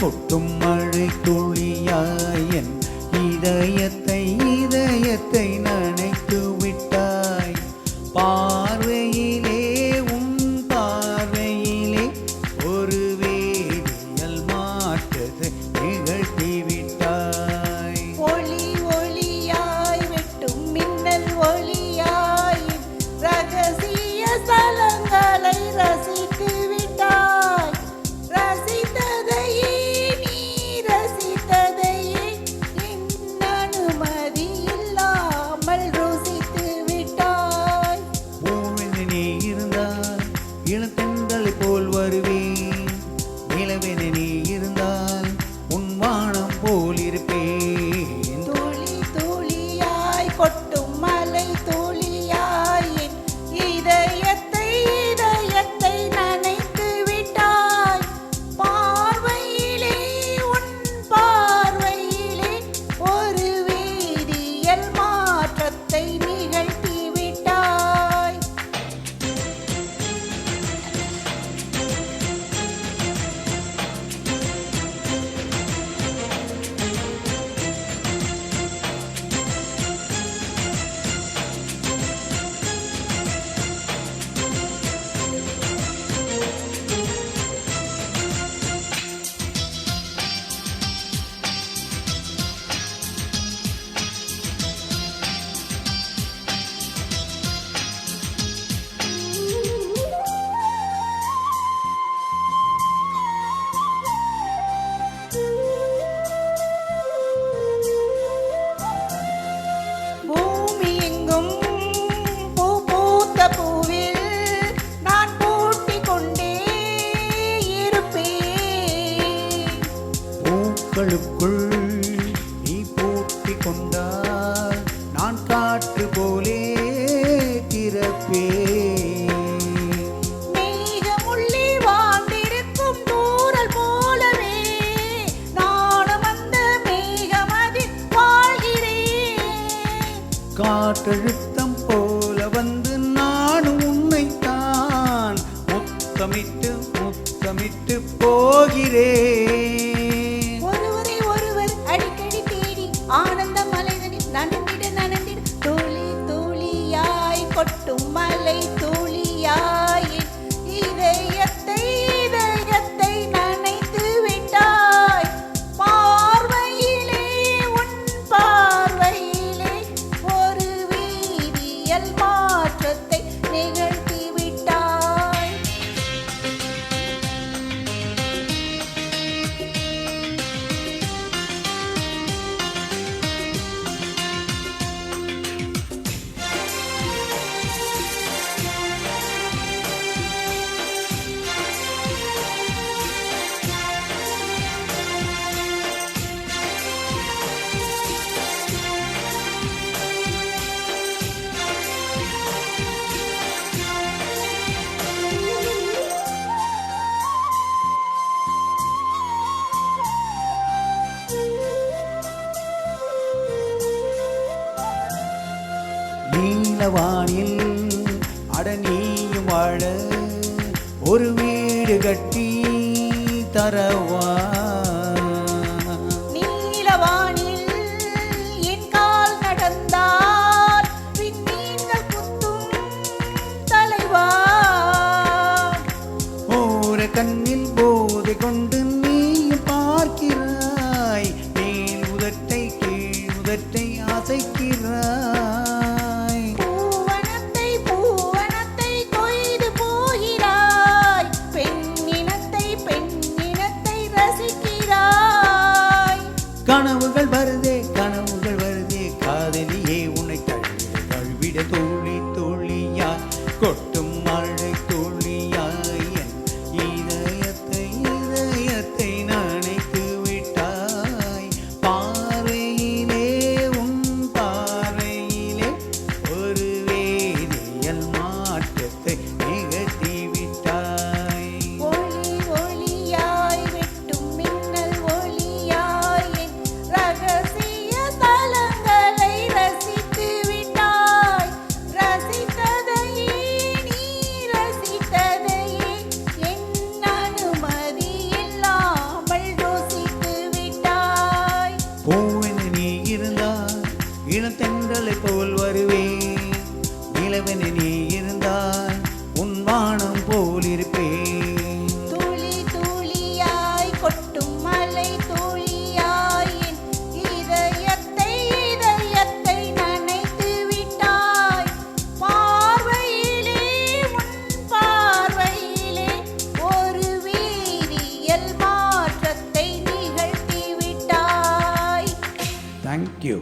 கொட்டும் மழை துளியாய் என் இதயத்தை நனைத்து விட்டாய். பார்வையிலே உன் பார்வையிலே ஒரு வேதியியல் மாற்றத்தை நிகழ்த்தி விட்டாய். ஒளி ஒளியாய் வெட்டும் மின்னல் ஒளியாய் ரகசிய ஸ்தலங்களை ரசித்து விட்டாய். ரசித்ததையே நீ ரசித்ததையே என் அனுமதி இல்லாமல் ருசித்து விட்டாய். பூவென நீ இருந்தால் இளத்தென்றலை போல் வருவேன். நிலவென நீ இருந்தால் உன் வானம் போல் இருப்பேன். துளி துளியாய் கொட்டும் மலை துளியாய் என் இதயத்தை நனைத்து விட்டாய். பார்வையிலே உன் பார்வையிலே ஒரு வேதியியல் மாற்றத்தை நிகழ்த்தி விட்டாய். பூமி எங்கும் பூ பூத்த பூவில் நான் பூட்டிக் கொண்டே இருப்பேன். பூக்களுக்குள் நீ பூட்டிக் கொண்டால் நான் காற்று போலே திறப்பேன். மேகமுள்ளே வாழ்ந்திருக்கும் தூறல் போலவே நானும் அந்த மேகமதில் வாழ்கிறேன். காற்றழுத்தம் போல வந்து நானும் உன்னைத்தான் முத்தமிட்டு போகிறேன். ஒருவரை ஒருவர் அடிக்கடி தேடி ஆனந்த மலைகளில் நனைந்திட துளி துளியாய் கொட்டும் மலை துளியாய் இதயத்தை நனைத்து விட்டாய். பார்வையிலே உன் பார்வையிலே ஒரு வேதியியல் மாற்றத்தை நிகழ்த்தி விட்டாய். நீலவானில் அடனியும் வாழ ஒரு வீடு கட்டி தரவா. நீலவானில் என் கால் நடந்தால் விண்மீன்கள் குத்தும் தலைவா. ஓர கண்ணில் போதை கொண்டு நீயும் பார்க்கிறாய். மேல் உதட்டை கீழ் உதட்டை அசைக்கிறாய். பூவனத்தை கொய்து போகிறாய். பெண்ணினத்தை ரசிக்கிறாய். கனவுகள் வருதே காதலியே உன்னை தழுவிட துளி துளியாய் கொட்டும் மழை துளியாய் என் இதயத்தை நனைத்து விட்டாய். பார்வையிலே உன் பார்வையிலே ஒரு வேதியியல் மாற்றத்தை நிகழ்த்தி விட்டாய். ஒளி ஒளியாய் வெட்டும் மின்னல் ஒளியாய் என் ரகசிய பூவென நீ இருந்தால் இளத்தென்றலை போல் வருவேன். நிலவென நீ இருந்தால் உன் வானம் போல் இருப்பேன். துளி துளியாய் கொட்டும் மலை துளியாய் என் இதயத்தை நனைத்து விட்டாய். பார்வையிலே உன் பார்வையிலே ஒரு வேதியியல் மாற்றத்தை நிகழ்த்தி விட்டாய். Thank you.